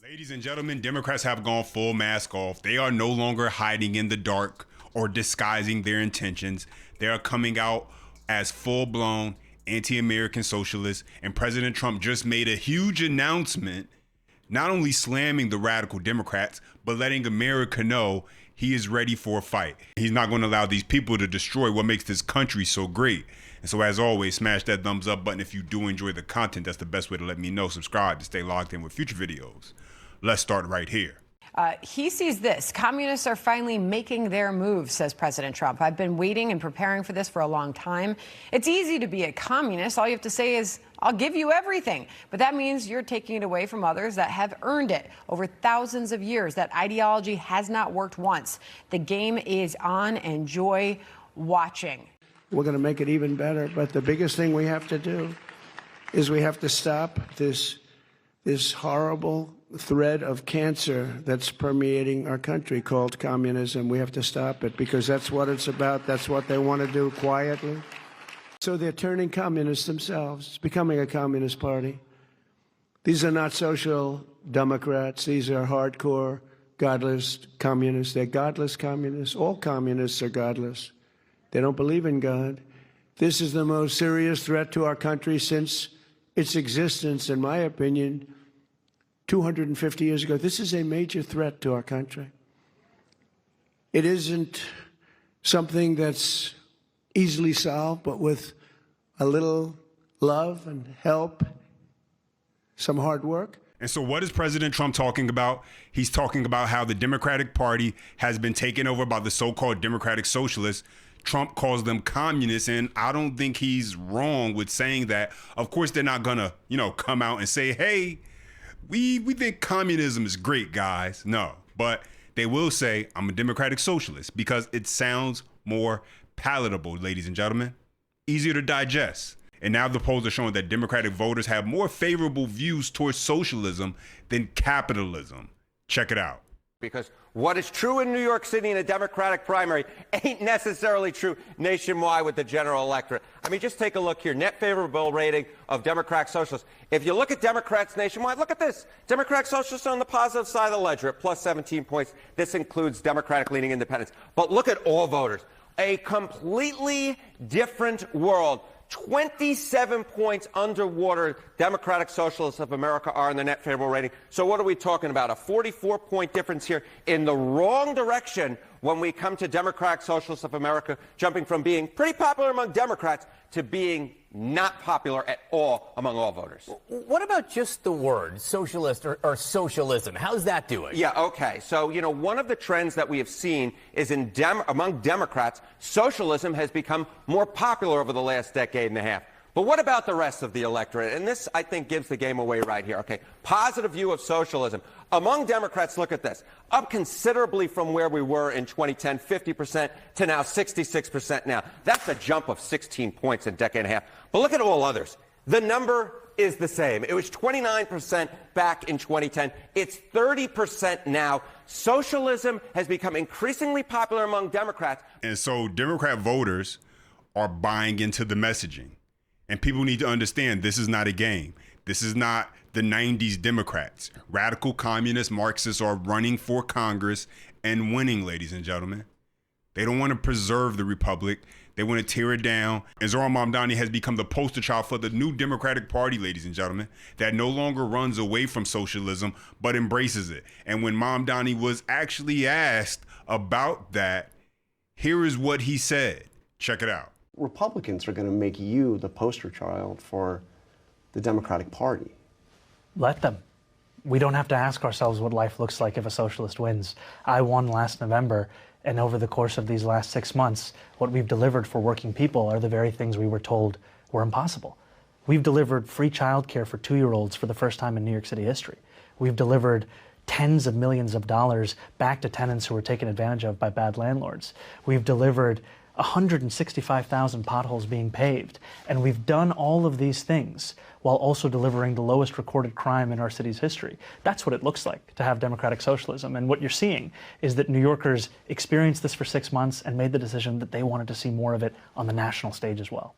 Ladies and gentlemen, Democrats have gone full mask off. They are no longer hiding in the dark or disguising their intentions. They are coming out as full-blown anti-American socialists, and President Trump just made a huge announcement, not only slamming the radical Democrats, but letting America know he is ready for a fight. He's not going to allow these people to destroy what makes this country so great. And so as always, smash that thumbs up button if you do enjoy the content. That's the best way to let me know. Subscribe to stay logged in with future videos. Let's start right here. He sees this. Communists are finally making their move, says President Trump. I've been waiting and preparing for this for a long time. It's easy to be a communist. All you have to say is, I'll give you everything. But that means you're taking it away from others that have earned it over thousands of years. That ideology has not worked once. The game is on. Enjoy watching. We're going to make it even better. But the biggest thing we have to do is we have to stop this horrible thread of cancer that's permeating our country called communism. We have to stop it because that's what it's about. That's what they want to do quietly. So they're turning communists themselves. It's becoming a communist party. These are not social democrats. These are hardcore, godless communists. They're godless communists. All communists are godless. They don't believe in God. This is the most serious threat to our country since its existence, in my opinion, 250 years ago. This is a major threat to our country. It isn't something that's easily solved, but with a little love and help, some hard work. And so what is President Trump talking about? He's talking about how the Democratic Party has been taken over by the so-called Democratic Socialists. Trump calls them communists, and I don't think he's wrong with saying that. Of course, they're not gonna, come out and say, hey, we think communism is great, guys. No, but they will say, I'm a democratic socialist, because it sounds more palatable, ladies and gentlemen, easier to digest. And now the polls are showing that Democratic voters have more favorable views towards socialism than capitalism. Check it out. Because what is true in New York City in a Democratic primary ain't necessarily true nationwide with the general electorate. I mean, just take a look here. Net favorable rating of Democratic Socialists. If you look at Democrats nationwide, look at this. Democratic Socialists are on the positive side of the ledger at plus 17 points. This includes Democratic-leaning independents. But look at all voters. A completely different world. 27 points underwater Democratic Socialists of America are in the net favorable rating. So what are we talking about? A 44-point difference here in the wrong direction when we come to Democratic Socialists of America, jumping from being pretty popular among Democrats to being not popular at all among all voters. What about just the word socialist or socialism? How's that doing? Yeah, okay. So, one of the trends that we have seen is among Democrats, socialism has become more popular over the last decade and a half. But what about the rest of the electorate? And this, I think, gives the game away right here. Okay, positive view of socialism. Among Democrats, look at this. Up considerably from where we were in 2010, 50% to now 66% now. That's a jump of 16 points in a decade and a half. But look at all others. The number is the same. It was 29% back in 2010. It's 30% now. Socialism has become increasingly popular among Democrats. And so Democrat voters are buying into the messaging. And people need to understand this is not a game. This is not the 90s Democrats. Radical communist Marxists are running for Congress and winning, ladies and gentlemen. They don't want to preserve the republic. They want to tear it down. And Mamdani has become the poster child for the new Democratic Party, ladies and gentlemen, that no longer runs away from socialism, but embraces it. And when Mamdani was actually asked about that, here is what he said. Check it out. Republicans are going to make you the poster child for the Democratic Party. Let them. We don't have to ask ourselves what life looks like if a socialist wins. I won last November, and over the course of these last 6 months, what we've delivered for working people are the very things we were told were impossible. We've delivered free childcare for 2-year-olds for the first time in New York City history. We've delivered tens of millions of dollars back to tenants who were taken advantage of by bad landlords. We've delivered 165,000 potholes being paved. And we've done all of these things while also delivering the lowest recorded crime in our city's history. That's what it looks like to have democratic socialism. And what you're seeing is that New Yorkers experienced this for 6 months and made the decision that they wanted to see more of it on the national stage as well.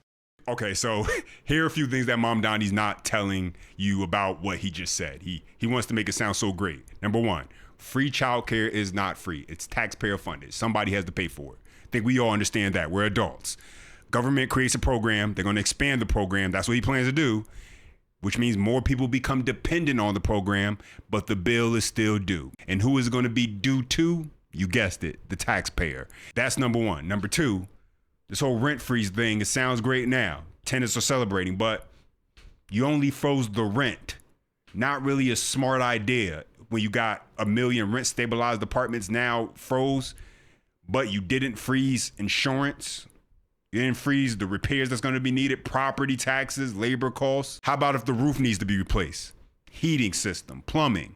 Okay, so here are a few things that Mamdani's not telling you about what he just said. He wants to make it sound so great. Number one, free childcare is not free. It's taxpayer funded. Somebody has to pay for it. I think we all understand that. We're adults. Government creates a program. They're going to expand the program. That's what he plans to do, which means more people become dependent on the program, but the bill is still due. And who is it going to be due to? You guessed it, the taxpayer. That's number one. Number two, this whole rent freeze thing, it sounds great now. Tenants are celebrating, but you only froze the rent. Not really a smart idea when you got 1 million rent stabilized apartments now froze, but you didn't freeze insurance. You didn't freeze the repairs that's going to be needed, property taxes, labor costs. How about if the roof needs to be replaced? Heating system, plumbing,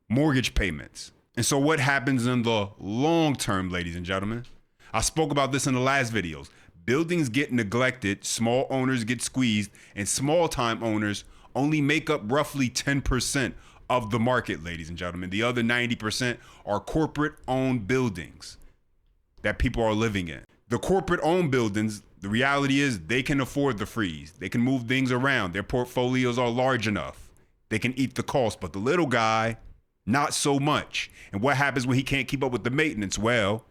mortgage payments. And so what happens in the long term, ladies and gentlemen? I spoke about this in the last videos. Buildings get neglected, small owners get squeezed, and small time owners only make up roughly 10% of the market, ladies and gentlemen. The other 90% are corporate owned buildings that people are living in. The corporate owned buildings, the reality is they can afford the freeze. They can move things around. Their portfolios are large enough. They can eat the cost, but the little guy, not so much. And what happens when he can't keep up with the maintenance? Well,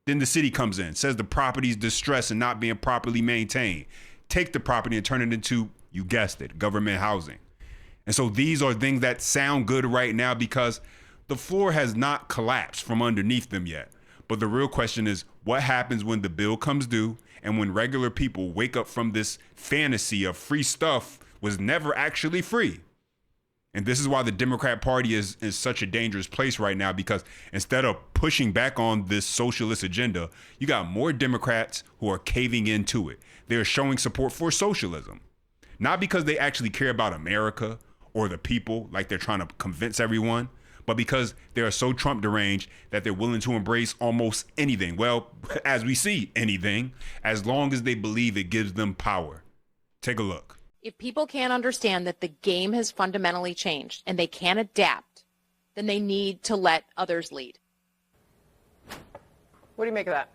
then the city comes in, says the property's distressed and not being properly maintained. Take the property and turn it into, you guessed it, government housing. And so these are things that sound good right now because the floor has not collapsed from underneath them yet. But the real question is, what happens when the bill comes due and when regular people wake up from this fantasy of free stuff was never actually free? And this is why the Democrat Party is in such a dangerous place right now, because instead of pushing back on this socialist agenda, you got more Democrats who are caving into it. They're showing support for socialism, not because they actually care about America or the people like they're trying to convince everyone, but because they are so Trump deranged that they're willing to embrace almost anything. Well, as we see, anything, as long as they believe it gives them power. Take a look. If people can't understand that the game has fundamentally changed and they can't adapt, then they need to let others lead. What do you make of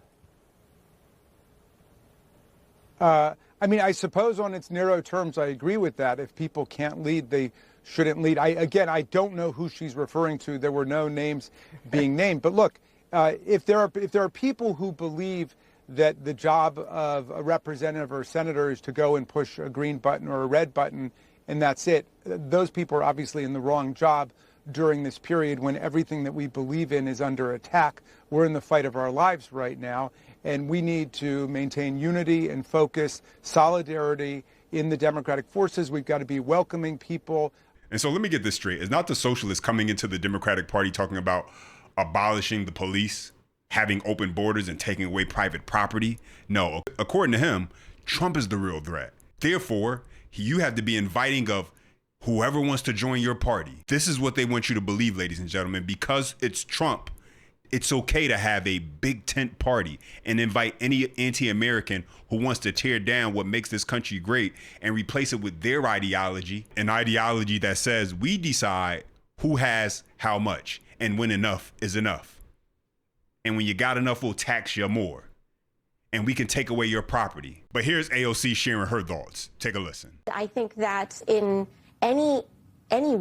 that? I mean, I suppose on its narrow terms, I agree with that. If people can't lead, they shouldn't lead. I don't know who she's referring to. There were no names being named. But look, if there are people who believe that the job of a representative or a senator is to go and push a green button or a red button, and that's it, those people are obviously in the wrong job during this period when everything that we believe in is under attack. We're in the fight of our lives right now, and we need to maintain unity and focus, solidarity in the Democratic forces. We've got to be welcoming people. And so let me get this straight. It's not the socialists coming into the Democratic Party talking about abolishing the police, having open borders and taking away private property. No, according to him, Trump is the real threat. Therefore, you have to be inviting of whoever wants to join your party. This is what they want you to believe, ladies and gentlemen. Because it's Trump, it's okay to have a big tent party and invite any anti-American who wants to tear down what makes this country great and replace it with their ideology, an ideology that says we decide who has how much and when enough is enough. And when you got enough, we'll tax you more. And we can take away your property. But here's AOC sharing her thoughts. Take a listen. I think that in any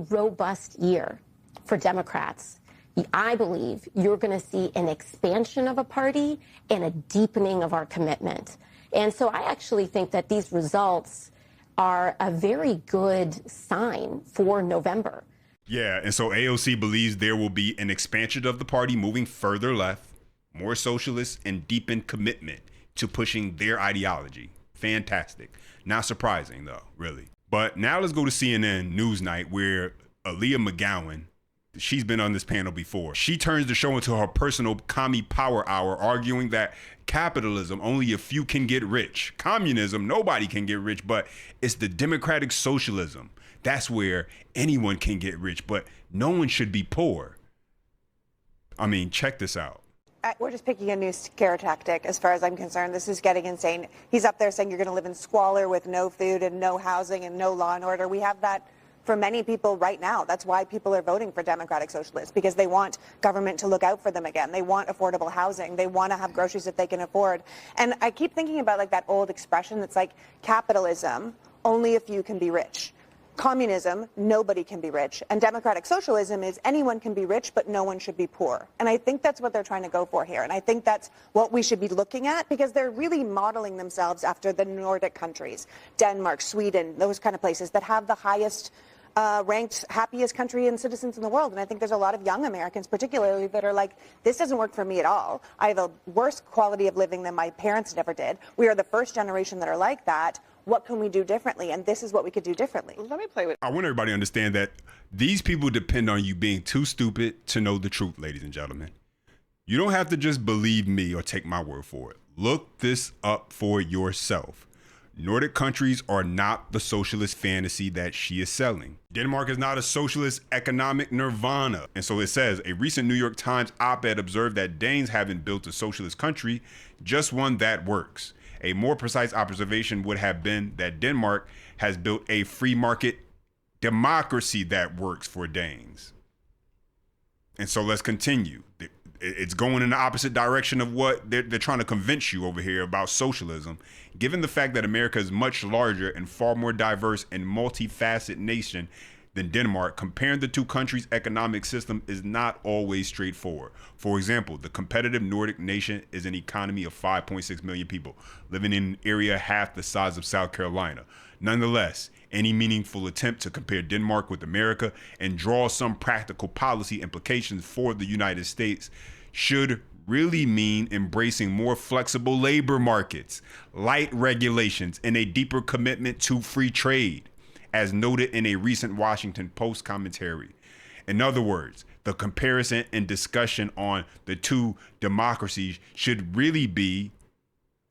robust year for Democrats, I believe you're going to see an expansion of a party and a deepening of our commitment. And so I actually think that these results are a very good sign for November. Yeah, and so AOC believes there will be an expansion of the party moving further left, more socialist, and deepened commitment to pushing their ideology. Fantastic. Not surprising, though, really. But now let's go to CNN Newsnight, where Aaliyah McGowan, she's been on this panel before. She turns the show into her personal commie power hour, arguing that capitalism, only a few can get rich. Communism, nobody can get rich, but it's the democratic socialism. That's where anyone can get rich, but no one should be poor. I mean, check this out. We're just picking a new scare tactic as far as I'm concerned. This is getting insane. He's up there saying you're going to live in squalor with no food and no housing and no law and order. We have that for many people right now. That's why people are voting for democratic socialists, because they want government to look out for them again. They want affordable housing. They want to have groceries that they can afford. And I keep thinking about like that old expression that's like, capitalism, only a few can be rich. Communism, nobody can be rich. And democratic socialism is anyone can be rich, but no one should be poor. And I think that's what they're trying to go for here. And I think that's what we should be looking at, because they're really modeling themselves after the Nordic countries, Denmark, Sweden, those kind of places that have the highest ranked happiest country and citizens in the world. And I think there's a lot of young Americans particularly that are like, this doesn't work for me at all. I have a worse quality of living than my parents ever did. We are the first generation that are like that. What can we do differently? And this is what we could do differently. Let me play with. I want everybody to understand that these people depend on you being too stupid to know the truth, ladies and gentlemen. You don't have to just believe me or take my word for it. Look this up for yourself. Nordic countries are not the socialist fantasy that she is selling. Denmark is not a socialist economic nirvana. And so it says, a recent New York Times op-ed observed that Danes haven't built a socialist country, just one that works. A more precise observation would have been that Denmark has built a free market democracy that works for Danes. And so let's continue. It's going in the opposite direction of what they're trying to convince you over here about socialism. Given the fact that America is much larger and far more diverse and multifaceted nation than Denmark, comparing the two countries' economic system is not always straightforward. For example, the competitive Nordic nation is an economy of 5.6 million people, living in an area half the size of South Carolina. Nonetheless, any meaningful attempt to compare Denmark with America and draw some practical policy implications for the United States should really mean embracing more flexible labor markets, light regulations, and a deeper commitment to free trade, as noted in a recent Washington Post commentary. In other words, the comparison and discussion on the two democracies should really be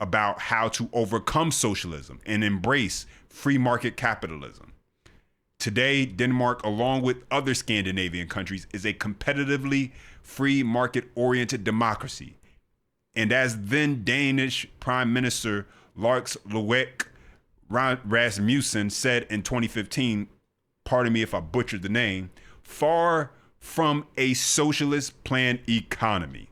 about how to overcome socialism and embrace free market capitalism. Today, Denmark, along with other Scandinavian countries, is a competitively free market-oriented democracy. And as then Danish Prime Minister Lars Løkke Rasmussen said in 2015, pardon me if I butchered the name, far from a socialist planned economy.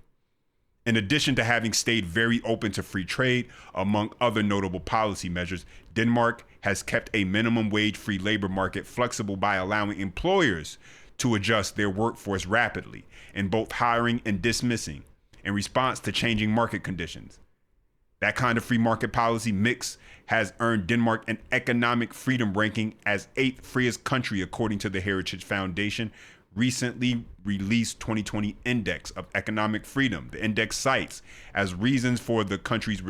In addition to having stayed very open to free trade, among other notable policy measures, Denmark has kept a minimum wage-free labor market flexible by allowing employers to adjust their workforce rapidly in both hiring and dismissing in response to changing market conditions. That kind of free market policy mix has earned Denmark an economic freedom ranking as 8th freest country according to the Heritage Foundation recently released 2020 Index of Economic Freedom. The index cites as reasons for the country's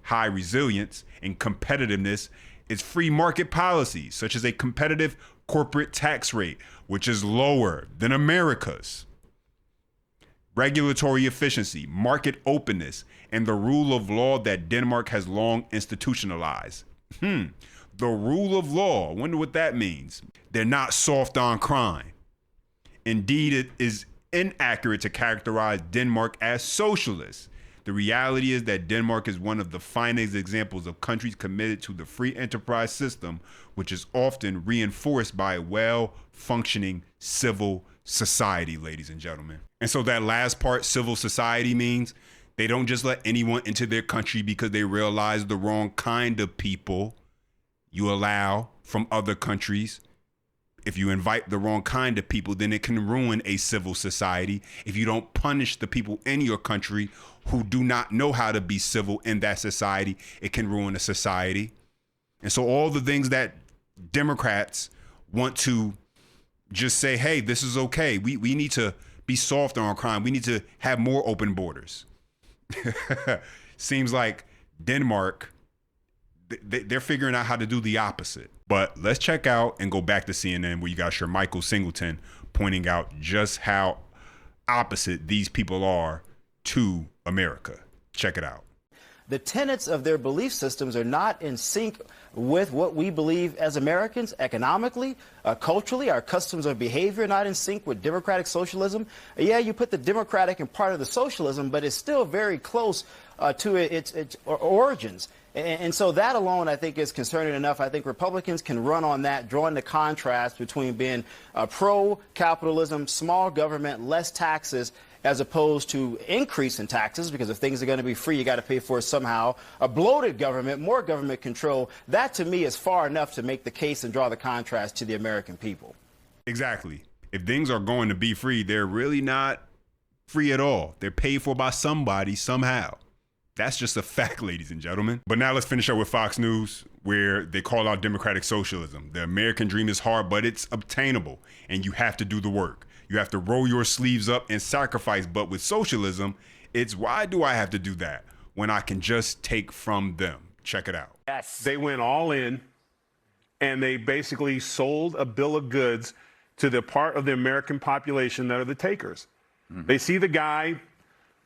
high resilience and competitiveness its free market policies, such as a competitive corporate tax rate, which is lower than America's, regulatory efficiency, market openness, and the rule of law that Denmark has long institutionalized. The rule of law, I wonder what that means. They're not soft on crime. Indeed, it is inaccurate to characterize Denmark as socialist. The reality is that Denmark is one of the finest examples of countries committed to the free enterprise system, which is often reinforced by a well-functioning civil society, ladies and gentlemen. And so that last part, civil society, means they don't just let anyone into their country because they realize the wrong kind of people you allow from other countries. If you invite the wrong kind of people, then it can ruin a civil society. If you don't punish the people in your country who do not know how to be civil in that society, it can ruin a society. And so all the things that Democrats want to just say, hey, this is okay. We need to be soft on crime. We need to have more open borders. Seems like Denmark, they're figuring out how to do the opposite. But let's check out and go back to CNN where you got your Michael Singleton pointing out just how opposite these people are to America. Check it out. The tenets of their belief systems are not in sync with what we believe as Americans economically, culturally. Our customs of behavior are not in sync with democratic socialism. Yeah, you put the democratic in part of the socialism, but it's still very close to its origins. And so that alone, I think, is concerning enough. I think Republicans can run on that, drawing the contrast between being pro-capitalism, small government, less taxes, as opposed to increase in taxes, because if things are going to be free, you got to pay for it somehow. A bloated government, more government control, that to me is far enough to make the case and draw the contrast to the American people. Exactly. If things are going to be free, they're really not free at all. They're paid for by somebody, somehow. That's just a fact, ladies and gentlemen. But now let's finish up with Fox News, where they call out democratic socialism. The American dream is hard, but it's obtainable, and you have to do the work. You have to roll your sleeves up and sacrifice. But with socialism, it's why do I have to do that when I can just take from them? Check it out. Yes. They went all in, and they basically sold a bill of goods to the part of the American population that are the takers. Mm-hmm. They see the guy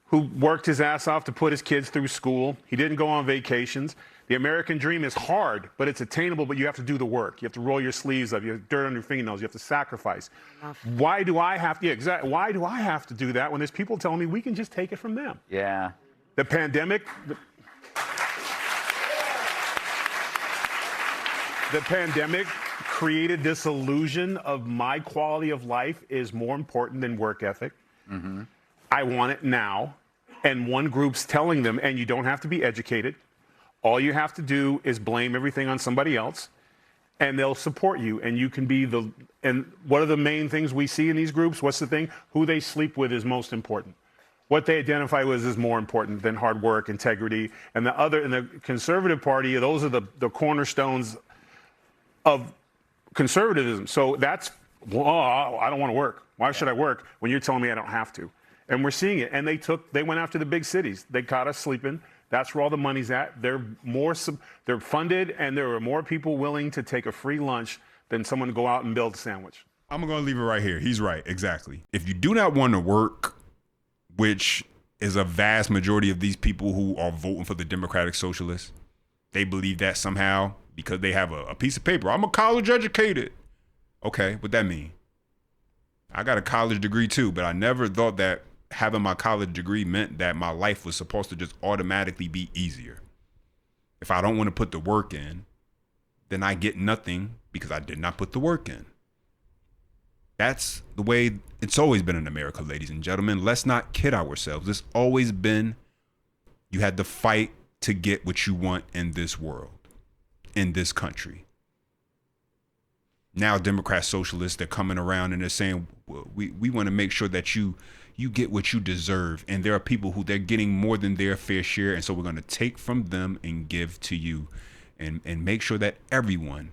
who worked his ass off to put his kids through school. He didn't go on vacations. The American dream is hard, but it's attainable, but you have to do the work. You have to roll your sleeves up. You have dirt on your fingernails. You have to sacrifice. Why do I have to, exactly. Why do I have to do that when there's people telling me we can just take it from them? Yeah. The pandemic, the pandemic created this illusion of my quality of life is more important than work ethic. Mm-hmm. I want it now. And one group's telling them, and you don't have to be educated. All you have to do is blame everything on somebody else, and they'll support you. And you can be the, and what are the main things we see in these groups? What's the thing? Who they sleep with is most important. What they identify with is more important than hard work, integrity. And the other, in the conservative party, those are the cornerstones of conservatism. So that's, well, I don't want to work. Why should I work when you're telling me I don't have to? And we're seeing it. And they went after the big cities. They caught us sleeping. That's where all the money's at. They're funded, and there are more people willing to take a free lunch than someone to go out and build a sandwich. I'm going to leave it right here. He's right. Exactly. If you do not want to work, which is a vast majority of these people who are voting for the democratic socialists, they believe that somehow because they have a piece of paper. I'm a college educated. Okay, what that mean? I got a college degree too, but I never thought that having my college degree meant that my life was supposed to just automatically be easier. If I don't want to put the work in, then I get nothing because I did not put the work in. That's the way it's always been in America, ladies and gentlemen. Let's not kid ourselves. It's always been, you had to fight to get what you want in this world, in this country. Now Democrat socialists, they're coming around and they're saying, well, we want to make sure that you get what you deserve. And there are people who they're getting more than their fair share. And so we're going to take from them and give to you and make sure that everyone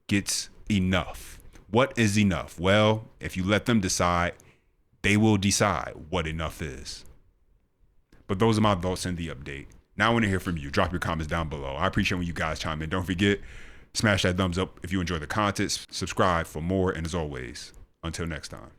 gets enough. What is enough? Well, if you let them decide, they will decide what enough is. But those are my thoughts in the update. Now I want to hear from you. Drop your comments down below. I appreciate when you guys chime in. Don't forget, smash that thumbs up if you enjoy the content. Subscribe for more. And as always, until next time.